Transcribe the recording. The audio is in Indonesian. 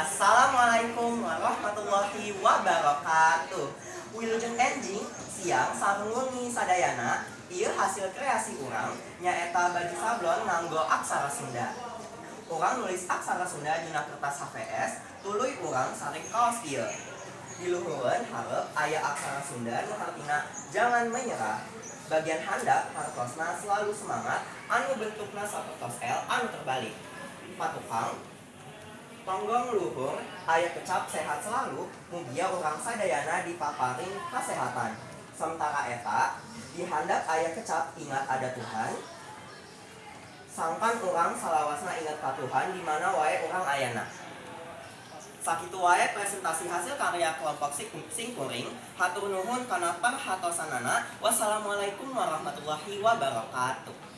Assalamualaikum warahmatullahi wabarakatuh. Wilujeng enjing siang sareng wengi sadayana ieu hasil kreasi urang nyaeta baju sablon nganggo aksara Sunda. Urang nulis aksara Sunda dina kertas HVS tuluy urang saring kaos ieu. Di luhureun hareup aya aksara Sunda nu artina jangan menyerah. Bagian handap hartosna selalu semangat anu bentukna sapertos L anu terbalik. Patukang tonggong luhur aya kecap sehat selalu mugia urang sadayana dipaparing kasehatan. Sementara eta di handap aya kecap ingat ada Tuhan. Sangkan urang salawasna ingat ka Tuhan di mana wae urang ayana. Sakitu wae presentasi hasil karya kelompok Singkuring. Hatur nuhun kana parhatosanana. Wassalamualaikum warahmatullahi wabarakatuh.